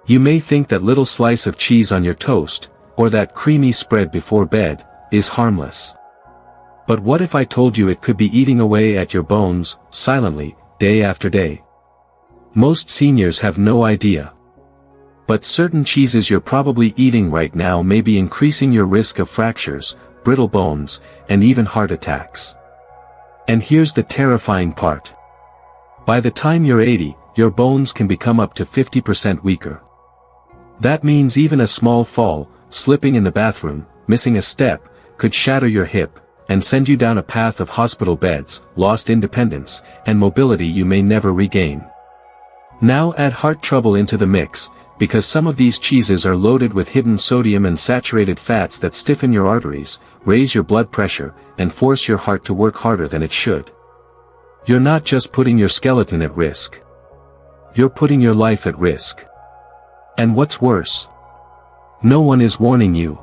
You may think that little slice of cheese on your toast, or that creamy spread before bed, is harmless. But what if I told you it could be eating away at your bones, silently, day after day? Most seniors have no idea. But certain cheeses you're probably eating right now may be increasing your risk of fractures, brittle bones, and even heart attacks. And here's the terrifying part. By the time you're 80, your bones can become up to 50% weaker. That means even a small fall, slipping in the bathroom, missing a step, could shatter your hip, and send you down a path of hospital beds, lost independence, and mobility you may never regain. Now add heart trouble into the mix, because some of these cheeses are loaded with hidden sodium and saturated fats that stiffen your arteries, raise your blood pressure, and force your heart to work harder than it should. You're not just putting your skeleton at risk. You're putting your life at risk. And what's worse? No one is warning you.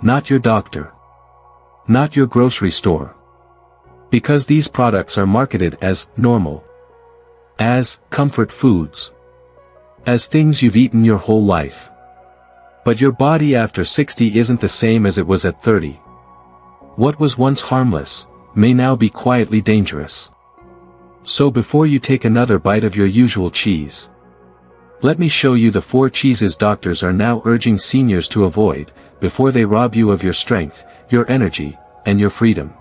Not your doctor. Not your grocery store. Because these products are marketed as normal. As comfort foods. As things you've eaten your whole life. But your body after 60 isn't the same as it was at 30. What was once harmless, may now be quietly dangerous. So before you take another bite of your usual cheese, let me show you the 4 cheeses doctors are now urging seniors to avoid, before they rob you of your strength, your energy, and your freedom.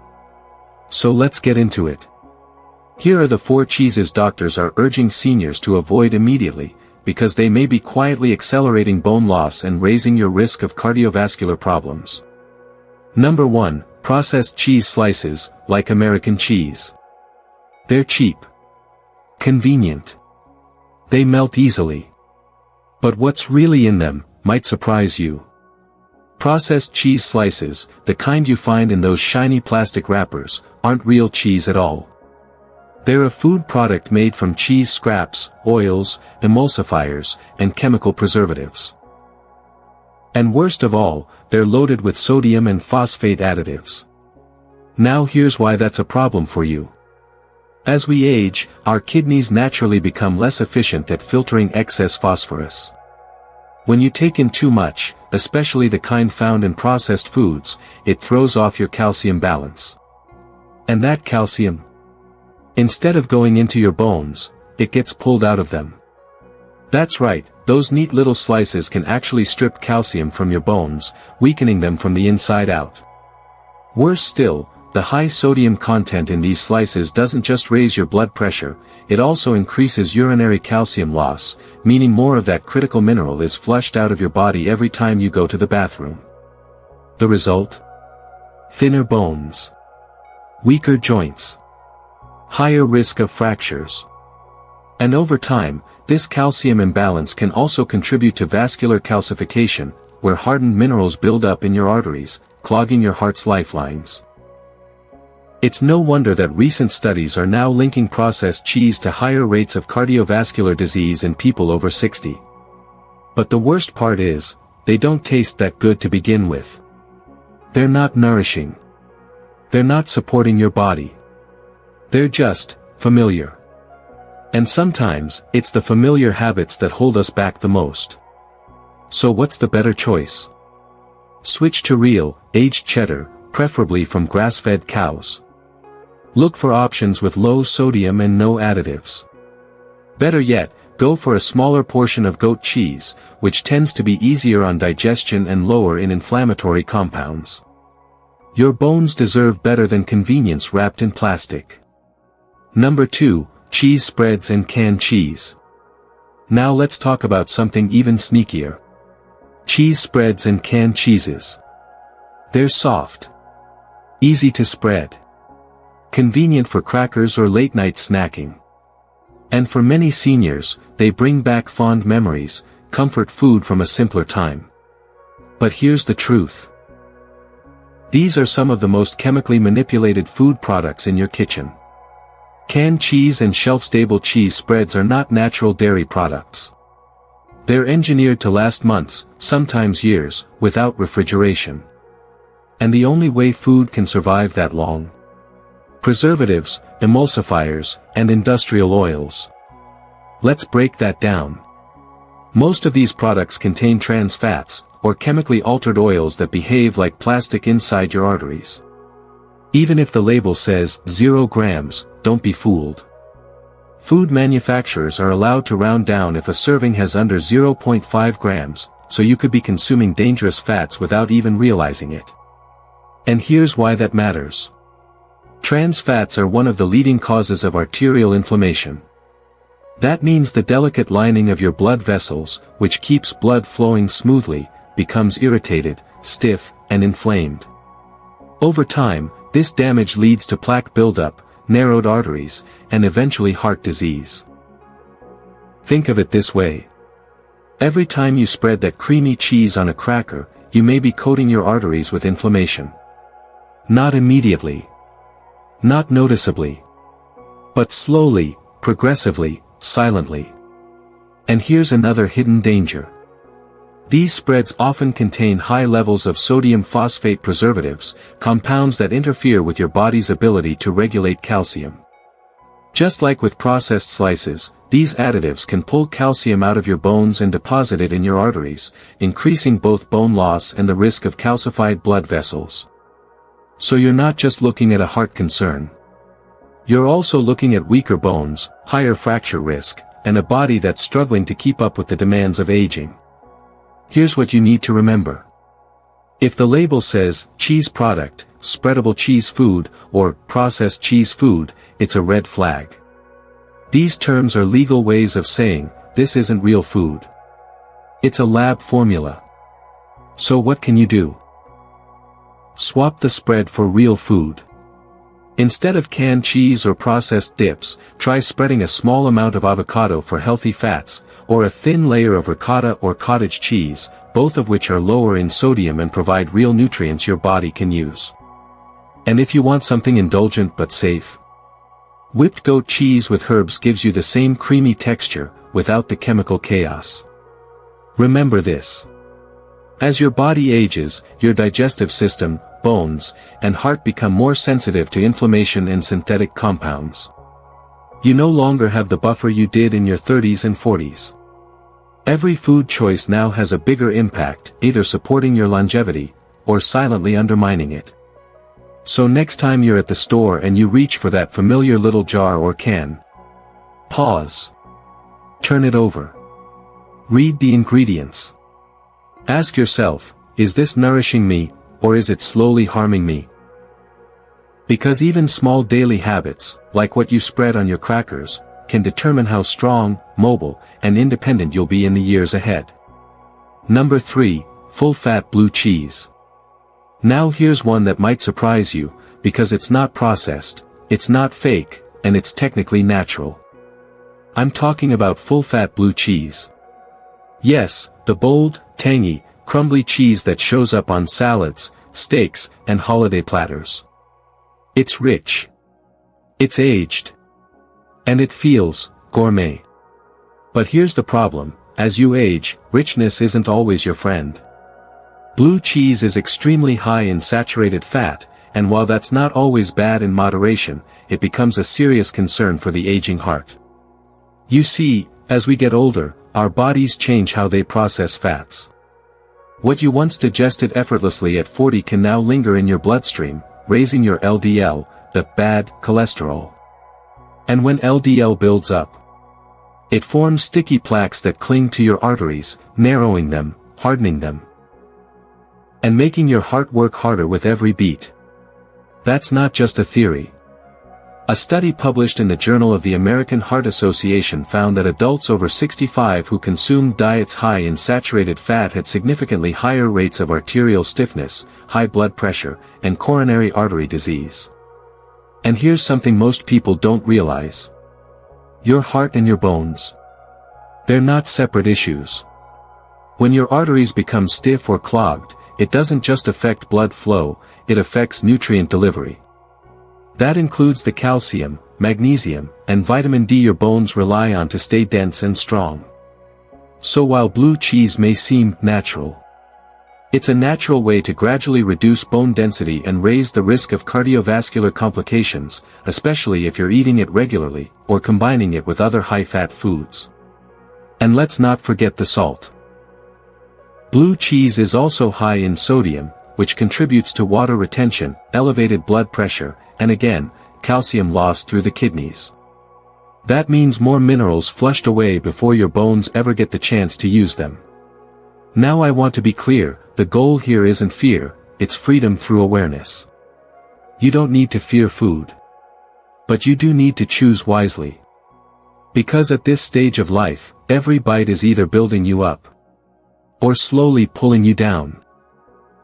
So let's get into it. Here are the 4 cheeses doctors are urging seniors to avoid immediately, because they may be quietly accelerating bone loss and raising your risk of cardiovascular problems. Number 1, processed cheese slices, like American cheese. They're cheap. Convenient. They melt easily. But what's really in them, might surprise you. Processed cheese slices, the kind you find in those shiny plastic wrappers, aren't real cheese at all. They're a food product made from cheese scraps, oils, emulsifiers, and chemical preservatives. And worst of all, they're loaded with sodium and phosphate additives. Now here's why that's a problem for you. As we age, our kidneys naturally become less efficient at filtering excess phosphorus. When you take in too much, especially the kind found in processed foods, it throws off your calcium balance. And that calcium, instead of going into your bones, it gets pulled out of them. That's right, those neat little slices can actually strip calcium from your bones, weakening them from the inside out. Worse still, the high sodium content in these slices doesn't just raise your blood pressure, it also increases urinary calcium loss, meaning more of that critical mineral is flushed out of your body every time you go to the bathroom. The result? Thinner bones. Weaker joints. Higher risk of fractures. And over time, this calcium imbalance can also contribute to vascular calcification, where hardened minerals build up in your arteries, clogging your heart's lifelines. It's no wonder that recent studies are now linking processed cheese to higher rates of cardiovascular disease in people over 60. But the worst part is, they don't taste that good to begin with. They're not nourishing. They're not supporting your body. They're just familiar. And sometimes, it's the familiar habits that hold us back the most. So what's the better choice? Switch to real, aged cheddar, preferably from grass-fed cows. Look for options with low sodium and no additives. Better yet, go for a smaller portion of goat cheese, which tends to be easier on digestion and lower in inflammatory compounds. Your bones deserve better than convenience wrapped in plastic. Number 2, cheese spreads and canned cheese. Now let's talk about something even sneakier. Cheese spreads and canned cheeses. They're soft. Easy to spread. Convenient for crackers or late-night snacking. And for many seniors, they bring back fond memories, comfort food from a simpler time. But here's the truth. These are some of the most chemically manipulated food products in your kitchen. Canned cheese and shelf-stable cheese spreads are not natural dairy products. They're engineered to last months, sometimes years, without refrigeration. And the only way food can survive that long? Preservatives, emulsifiers, and industrial oils. Let's break that down. Most of these products contain trans fats, or chemically altered oils that behave like plastic inside your arteries. Even if the label says 0 grams, don't be fooled. Food manufacturers are allowed to round down if a serving has under 0.5 grams, so you could be consuming dangerous fats without even realizing it. And here's why that matters. Trans fats are one of the leading causes of arterial inflammation. That means the delicate lining of your blood vessels, which keeps blood flowing smoothly, becomes irritated, stiff, and inflamed. Over time, this damage leads to plaque buildup, narrowed arteries, and eventually heart disease. Think of it this way. Every time you spread that creamy cheese on a cracker, you may be coating your arteries with inflammation. Not immediately. Not noticeably. But slowly, progressively, silently. And here's another hidden danger. These spreads often contain high levels of sodium phosphate preservatives, compounds that interfere with your body's ability to regulate calcium. Just like with processed slices, these additives can pull calcium out of your bones and deposit it in your arteries, increasing both bone loss and the risk of calcified blood vessels. So you're not just looking at a heart concern. You're also looking at weaker bones, higher fracture risk, and a body that's struggling to keep up with the demands of aging. Here's what you need to remember. If the label says, cheese product, spreadable cheese food, or processed cheese food, it's a red flag. These terms are legal ways of saying, this isn't real food. It's a lab formula. So what can you do? Swap the spread for real food. Instead of canned cheese or processed dips, try spreading a small amount of avocado for healthy fats, or a thin layer of ricotta or cottage cheese, both of which are lower in sodium and provide real nutrients your body can use. And if you want something indulgent but safe, whipped goat cheese with herbs gives you the same creamy texture, without the chemical chaos. Remember this. As your body ages, your digestive system, bones, and heart become more sensitive to inflammation and synthetic compounds. You no longer have the buffer you did in your 30s and 40s. Every food choice now has a bigger impact, either supporting your longevity, or silently undermining it. So next time you're at the store and you reach for that familiar little jar or can, pause. Turn it over. Read the ingredients. Ask yourself, is this nourishing me, or is it slowly harming me? Because even small daily habits, like what you spread on your crackers, can determine how strong, mobile, and independent you'll be in the years ahead. Number 3, full-fat blue cheese. Now here's one that might surprise you, because it's not processed, it's not fake, and it's technically natural. I'm talking about full-fat blue cheese. Yes, the bold, tangy, crumbly cheese that shows up on salads, steaks, and holiday platters. It's rich. It's aged. And it feels gourmet. But here's the problem, as you age, richness isn't always your friend. Blue cheese is extremely high in saturated fat, and while that's not always bad in moderation, it becomes a serious concern for the aging heart. You see, as we get older, our bodies change how they process fats. What you once digested effortlessly at 40 can now linger in your bloodstream, raising your LDL, the bad cholesterol. And when LDL builds up, it forms sticky plaques that cling to your arteries, narrowing them, hardening them, and making your heart work harder with every beat. That's not just a theory. A study published in the Journal of the American Heart Association found that adults over 65 who consumed diets high in saturated fat had significantly higher rates of arterial stiffness, high blood pressure, and coronary artery disease. And here's something most people don't realize. Your heart and your bones, they're not separate issues. When your arteries become stiff or clogged, it doesn't just affect blood flow, it affects nutrient delivery. That includes the calcium, magnesium, and vitamin D your bones rely on to stay dense and strong. So while blue cheese may seem natural, it's a natural way to gradually reduce bone density and raise the risk of cardiovascular complications, especially if you're eating it regularly, or combining it with other high-fat foods. And let's not forget the salt. Blue cheese is also high in sodium, which contributes to water retention, elevated blood pressure, and again, calcium loss through the kidneys. That means more minerals flushed away before your bones ever get the chance to use them. Now I want to be clear, the goal here isn't fear, it's freedom through awareness. You don't need to fear food. But you do need to choose wisely. Because at this stage of life, every bite is either building you up or slowly pulling you down.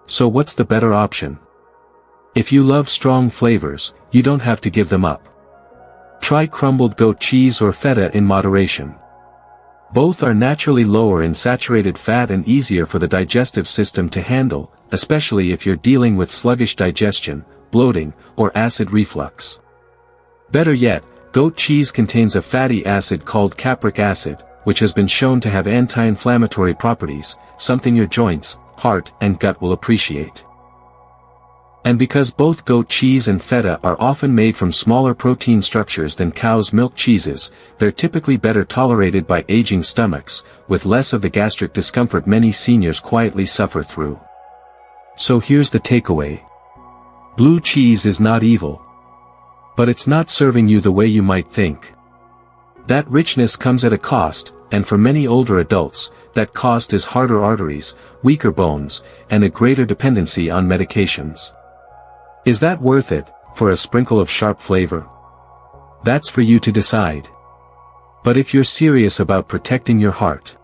So what's the better option? If you love strong flavors, you don't have to give them up. Try crumbled goat cheese or feta in moderation. Both are naturally lower in saturated fat and easier for the digestive system to handle, especially if you're dealing with sluggish digestion, bloating, or acid reflux. Better yet, goat cheese contains a fatty acid called capric acid, which has been shown to have anti-inflammatory properties, something your joints, heart, and gut will appreciate. And because both goat cheese and feta are often made from smaller protein structures than cow's milk cheeses, they're typically better tolerated by aging stomachs, with less of the gastric discomfort many seniors quietly suffer through. So here's the takeaway. Blue cheese is not evil. But it's not serving you the way you might think. That richness comes at a cost, and for many older adults, that cost is harder arteries, weaker bones, and a greater dependency on medications. Is that worth it, for a sprinkle of sharp flavor? That's for you to decide. But if you're serious about protecting your heart,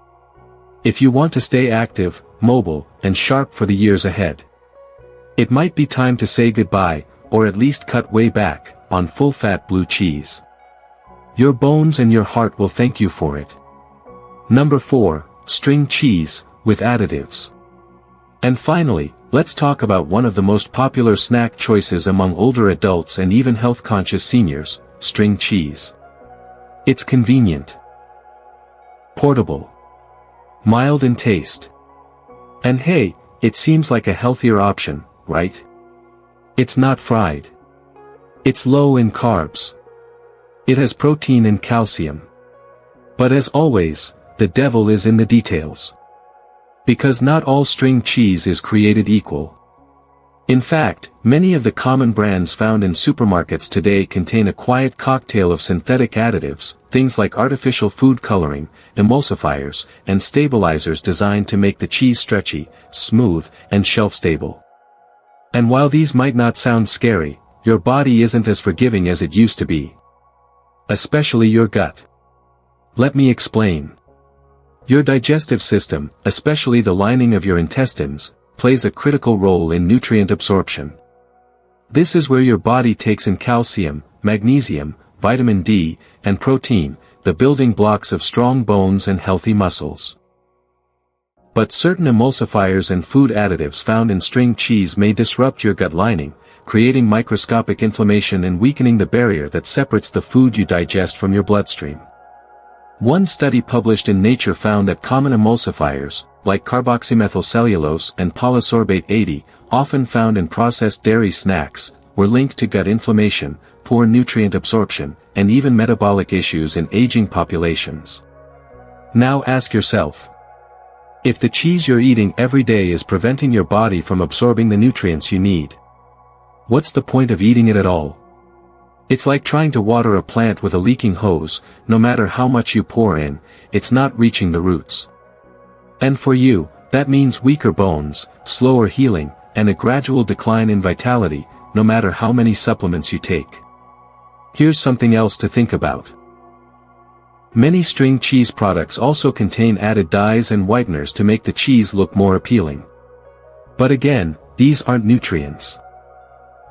if you want to stay active, mobile, and sharp for the years ahead, it might be time to say goodbye, or at least cut way back, on full-fat blue cheese. Your bones and your heart will thank you for it. Number 4, string cheese, with additives. And finally, let's talk about one of the most popular snack choices among older adults and even health-conscious seniors, string cheese. It's convenient, portable, mild in taste. And hey, it seems like a healthier option, right? It's not fried. It's low in carbs. It has protein and calcium. But as always, the devil is in the details. Because not all string cheese is created equal. In fact, many of the common brands found in supermarkets today contain a quiet cocktail of synthetic additives, things like artificial food coloring, emulsifiers, and stabilizers designed to make the cheese stretchy, smooth, and shelf-stable. And while these might not sound scary, your body isn't as forgiving as it used to be. Especially your gut. Let me explain. Your digestive system, especially the lining of your intestines, plays a critical role in nutrient absorption. This is where your body takes in calcium, magnesium, vitamin D, and protein, the building blocks of strong bones and healthy muscles. But certain emulsifiers and food additives found in string cheese may disrupt your gut lining, creating microscopic inflammation and weakening the barrier that separates the food you digest from your bloodstream. One study published in Nature found that common emulsifiers, like carboxymethylcellulose and polysorbate 80, often found in processed dairy snacks, were linked to gut inflammation, poor nutrient absorption, and even metabolic issues in aging populations. Now ask yourself, if the cheese you're eating every day is preventing your body from absorbing the nutrients you need, what's the point of eating it at all? It's like trying to water a plant with a leaking hose. No matter how much you pour in, it's not reaching the roots. And for you, that means weaker bones, slower healing, and a gradual decline in vitality, no matter how many supplements you take. Here's something else to think about. Many string cheese products also contain added dyes and whiteners to make the cheese look more appealing. But again, these aren't nutrients.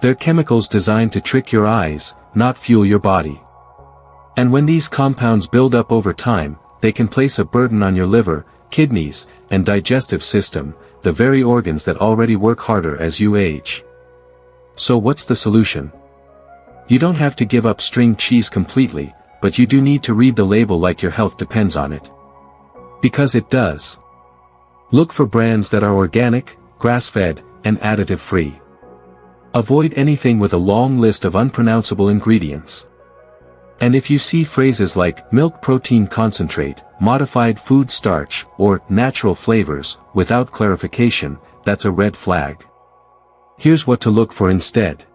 They're chemicals designed to trick your eyes, not fuel your body. And when these compounds build up over time, they can place a burden on your liver, kidneys, and digestive system, the very organs that already work harder as you age. So what's the solution? You don't have to give up string cheese completely, but you do need to read the label like your health depends on it. Because it does. Look for brands that are organic, grass-fed, and additive-free. Avoid anything with a long list of unpronounceable ingredients. And if you see phrases like milk protein concentrate, modified food starch, or natural flavors, without clarification, that's a red flag. Here's what to look for instead.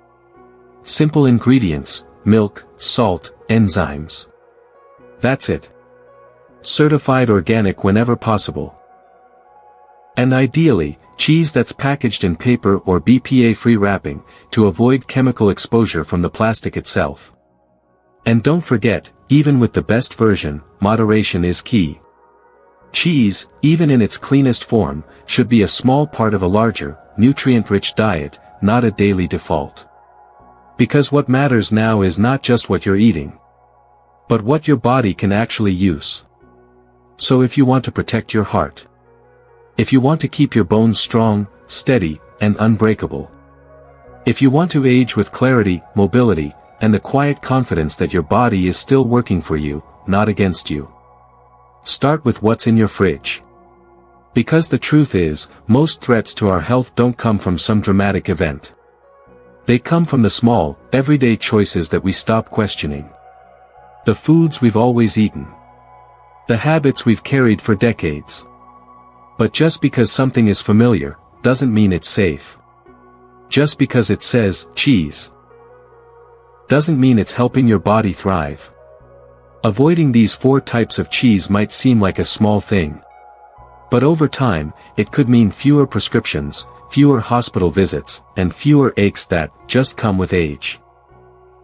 Simple ingredients: milk, salt, enzymes. That's it. Certified organic whenever possible. And ideally, cheese that's packaged in paper or BPA-free wrapping, to avoid chemical exposure from the plastic itself. And don't forget, even with the best version, moderation is key. Cheese, even in its cleanest form, should be a small part of a larger, nutrient-rich diet, not a daily default. Because what matters now is not just what you're eating, but what your body can actually use. So if you want to protect your heart, if you want to keep your bones strong, steady, and unbreakable, if you want to age with clarity, mobility, and the quiet confidence that your body is still working for you, not against you, start with what's in your fridge. Because the truth is, most threats to our health don't come from some dramatic event. They come from the small, everyday choices that we stop questioning. The foods we've always eaten. The habits we've carried for decades. But just because something is familiar, doesn't mean it's safe. Just because it says, cheese, doesn't mean it's helping your body thrive. Avoiding these 4 types of cheese might seem like a small thing. But over time, it could mean fewer prescriptions, fewer hospital visits, and fewer aches that just come with age.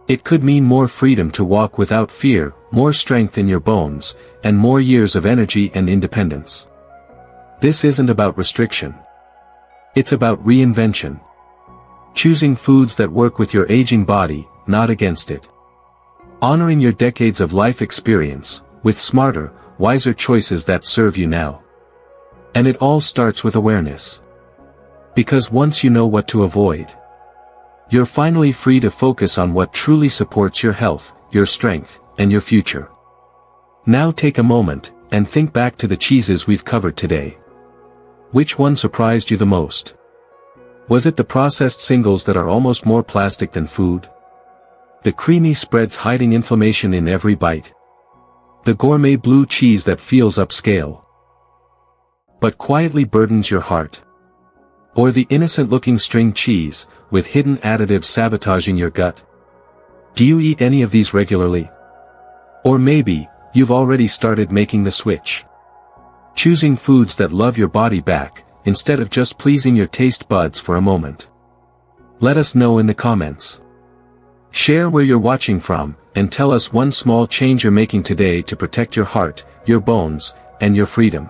It could mean more freedom to walk without fear, more strength in your bones, and more years of energy and independence. This isn't about restriction. It's about reinvention. Choosing foods that work with your aging body, not against it. Honoring your decades of life experience, with smarter, wiser choices that serve you now. And it all starts with awareness. Because once you know what to avoid, you're finally free to focus on what truly supports your health, your strength, and your future. Now take a moment, and think back to the cheeses we've covered today. Which one surprised you the most? Was it the processed singles that are almost more plastic than food? The creamy spreads hiding inflammation in every bite? The gourmet blue cheese that feels upscale, but quietly burdens your heart? Or the innocent-looking string cheese, with hidden additives sabotaging your gut? Do you eat any of these regularly? Or maybe, you've already started making the switch. Choosing foods that love your body back, instead of just pleasing your taste buds for a moment. Let us know in the comments. Share where you're watching from, and tell us one small change you're making today to protect your heart, your bones, and your freedom.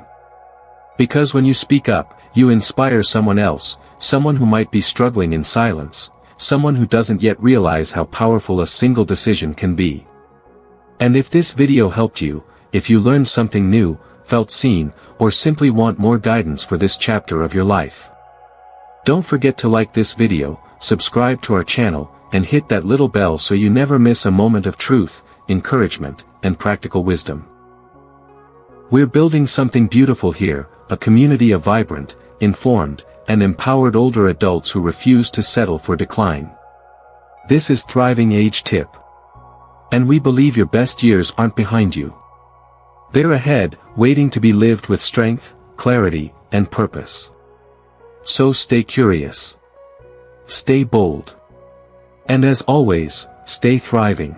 Because when you speak up, you inspire someone else, someone who might be struggling in silence, someone who doesn't yet realize how powerful a single decision can be. And if this video helped you, if you learned something new, felt seen, or simply want more guidance for this chapter of your life, don't forget to like this video, subscribe to our channel, and hit that little bell so you never miss a moment of truth, encouragement, and practical wisdom. We're building something beautiful here, a community of vibrant, informed, and empowered older adults who refuse to settle for decline. This is Thriving Age Tip. And we believe your best years aren't behind you. They're ahead, waiting to be lived with strength, clarity, and purpose. So stay curious. Stay bold. And as always, stay thriving.